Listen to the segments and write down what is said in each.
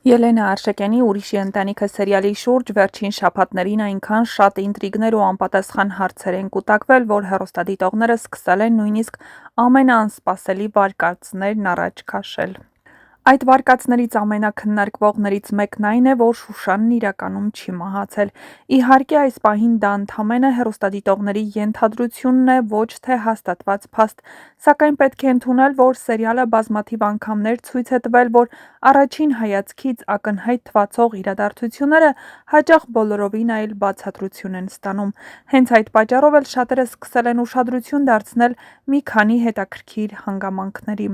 Ելենա Արշակյանի «Ուրիշի ընտանիքը» սերիալի շուրջ վերջին շաբաթներին այնքան շատ ինտրիգներ ու անպատասխան հարցեր են կուտակվել, որ հեռուստադիտողները սկսել են նույնիսկ ամենաանսպասելի վարկածներն առաջ քաշել։ Այդ վարկածներից ամենաքննարկվողներից մեկն այն է, որ Շուշանն իրականում չի մահացել։ Իհարկե, այս պահին դա ընդամենը հեռուստադիտողների ենթադրությունն է, ոչ թե հաստատված փաստ, սակայն պետք է ընդունել, որ սերիալը բազմաթիվ անգամներ ցույց է տվել, որ առաջին հայացքից ակնհայտ թվացող իրադարձությունները հաճախ բոլորովին այլ բացատրություն են ստանում։ Հենց այդ պատճառով էլ շատերը սկսել են ուշադրություն դարձնել մի քանի հետաքրքիր հանգամանքների։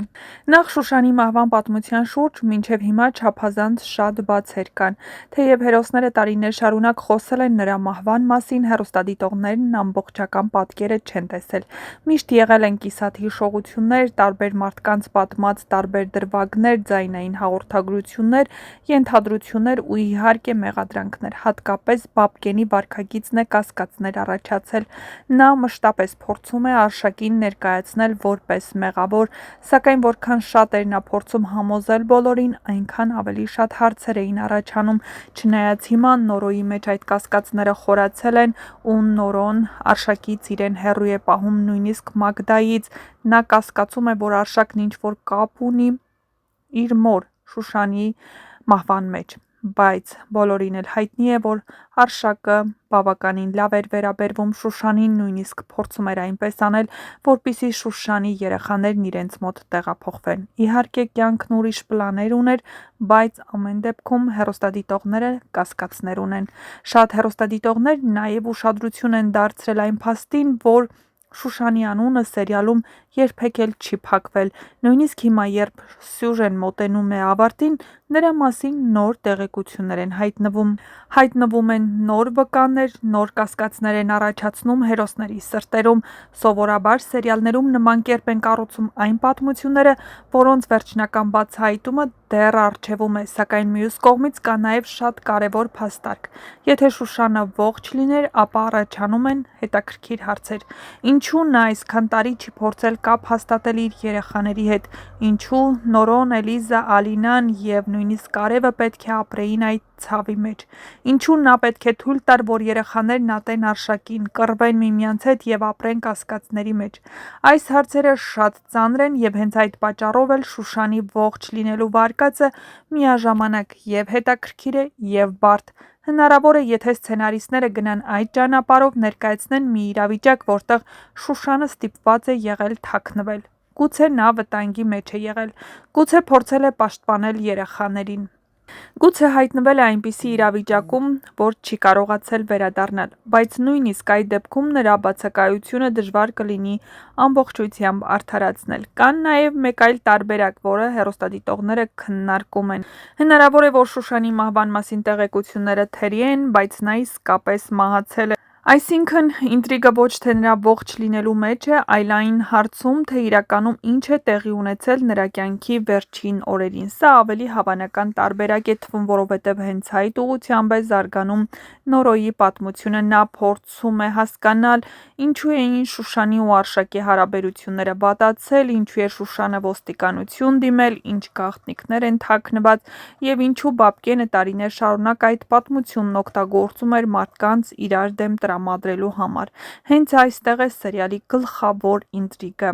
Նախ Շուշանի մահվան պատմության շուրջ մինչև հիմա չափազանց շատ բացեր կան։ Թեև հերոսները տարիներ շարունակ խոսել են նրա մահվան մասին, հեռուստադիտողներն ամբողջական պատկերը չեն տեսել։ Միշտ եղել են կիսատ հիշողություններ, տարբեր մարդկանց պատմած տարբեր դրվագներ, ձայնային հաղորդագրություններ, ենթադրություններ ու իհարկե մեղադրանքներ, հատկապես Բաբկենի վարքագիծն է կասկածներ առաջացել։ Նա մշտապես փորձում է Արշակին ներկայացնել որպես մեղավոր, սակայն որքան շատ էր նա փորձում համոզել բոլորին, այնքան ավելի շատ հարցեր էին առաջանում, չնայած հիմա Նորոյի մեջ այդ կասկածները խորացել են ու Նորոն Արշակից իրեն հեռու է պահում նույնիսկ Մագդայից, նա կասկածում է, որ Արշակն ինչ-որ կապ ունի իր մոր Շուշանի մահվան մեջ, բայց բոլորին էլ հայտնի է, որ Արշակը բավականին լավ էր վերաբերվում Շուշանին, նույնիսկ փորձում էր այնպես անել, որպեսզի Շուշանի երեխաներն իրենց մոտ տեղափոխվեն։ Իհարկե կյանքն ուրիշ պլաներ ուներ, բայց ամեն դեպքում հեռուստադիտողները կասկածներ ունեն։ Շատ հեռուստադիտողներ նաև ուշադրություն են դարձրել այն փաստին, որ Շուշանի անունը սերիալում երբեք էլ չի փակվել։ Նույնիսկ հիմա, երբ սյուժեն մոտենում է ավարտին, նրա մասին նոր տեղեկություններ են հայտնվում։ Հայտնվում են նոր վկաներ, նոր կասկածներ են առաջացնում հերոսների սրտերում։ Սովորաբար սերիալներում նման կերպ են կառուցում այն պատմությունները, որոնց վերջնական բացահայտումը դեռ առջևում է, սակայն մյուս կողմից կա նաև շատ կարևոր փաստարկ։ Եթե Շուշանը ողջ լիներ, ապա առաջանում են հետաքրքիր հարցեր։ Ինչու նա այսքան տարի չի փորձել կապ հաստատել իր երեխաների հետ։ Ինչու Նորոն, Էլիզա, Ալինան և նույնիսկ Արևը պետք է ապրեին այդ ցավի մեջ։ Ինչու նա պետք է թույլ տար, որ երեխաներն ատեն Արշակին, կռվեն միմյանց հետ և ապրեն կասկածների մեջ։ Այս հարցերը շատ ծանր են և հենց այդ պատճառով էլ Շուշանի ողջ լինելու վարկածը միաժամանակ և հետաքրքիր է, և բարդ։ Հնարավոր է, եթե սցենարիստները գնան այդ ճանապարհով, ներկայացնեն մի իրավիճակ, որտեղ Շուշանը ստիպված է եղել թաքնվել։ Գուցե նա վտանգի մեջ է եղել, գուցե փորձել է պաշտպանել երեխաներին։ Գուցե հայտնվել է այնպիսի իրավիճակում, որ չի կարողացել վերադառնալ, բայց նույնիսկ այդ դեպքում նրա բացակայությունը դժվար կլինի ամբողջությամբ արդարացնել։ Կան նաև մեկ այլ տարբերակ, որը հեռուստադիտողները քննարկում են։ Հնարավոր է, որ Շուշանի մահվան մասին տեղեկությունները թերի են, բայց նա իսկապես մահացել է։ Այսինքն, ինտրիգը ոչ թե նրա ողջ լինելու մեջ է, այլ այն հարցում, թե իրականում ինչ է տեղի ունեցել նրա կյանքի վերջին օրերին։ Սա ավելի հավանական տարբերակ է թվում, որովհետև հենց այդ ուղղությամբ է զարգանում Նորոյի պատմությունը։ Նա փորձում է հասկանալ, ինչու էին Շուշանի ու Արշակի հարաբերությունները վատացել, ինչու է Շուշանը ոստիկանություն դիմել, ինչ գաղտնիքներ են թաքնված և ինչու Բաբկենը տարիներ շարունակ այդ պատմությունն օգտագործում էր մարդկանց իրար դեմ տրամադրելու համար։ Հենց այստեղ է սերիալի գլխավոր ինտրիգը։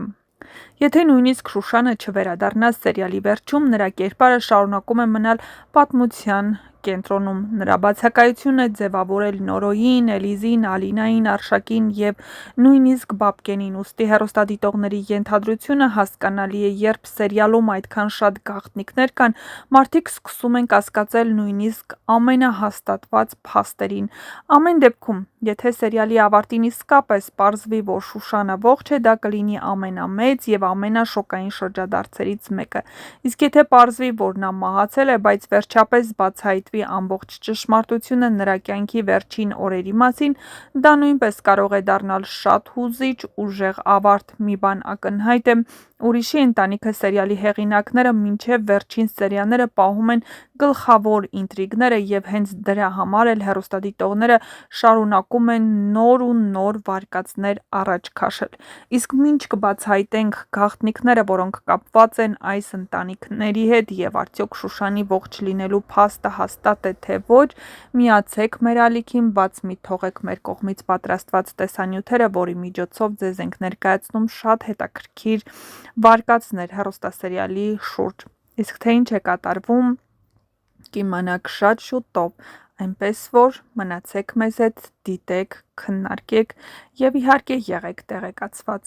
Եթե նույնիսկ Շուշանը չվերադառնա սերիալի վերջում, նրա կերպարը շարունակում է մնալ պատմության կենտրոնում։ Նրա բացակայությունն է ձևավորել Նորոյին, Էլիզին, Ալինային, Արշակին և նույնիսկ Բաբկենին։ Ուստի հեռուստադիտողների ենթադրությունը հասկանալի է, երբ սերիալում այդքան շատ գաղտնիքներ կան, մարդիկ սկսում են կասկածել նույնիսկ ամենահաստատված փաստերին։ Ամեն դեպքում, եթե սերիալի ավարտին իսկապես պարզվի, որ Շուշանը ողջ է, դա կլինի ամենամեծ և ամենաշոկային շրջադարձերից մեկը։ Իսկ եթե պարզվի, որ նա մահացել է, բայց վերջապես բացահայտվի ամբողջ ճշմարտությունը նրա կյանքի վերջին օրերի մասին, դա նույնպես կարող է դառնալ շատ հուզիչ, ուժեղ ավարտ։ Մի բան ակնհայտ է, Ուրիշի ընտանիքը սերիալի հեղինակները մինչև վերջին սերիաները պահում են գլխավոր ինտրիգները և հենց դրա համար էլ հեռուստադիտողները շարունակում են նոր ու նոր վարկածներ առաջ քաշել: Իսկ մինչ կբացահայտենք գաղտնիքները, որոնք կապված են այս ընտանիքների հետ և արդյոք Շուշանի ողջ լինելու փաստը հաստատ է թե ոչ, միացեք մեր ալիքին, բաց մի թողեք մեր կողմից պատրաստված տեսանյութերը, որի միջոցով ձեզ ենք ներկայացնում շատ հետաքրքիր վարկածներ հեռուստասերիալի շուրջ: Իսկ թե ինչ է կատարվում, կիմանաք շատ շուտով, այնպես որ մնացեք մեզ հետ, դիտեք, քննարկեք և իհարկե եղեք տեղեկացված: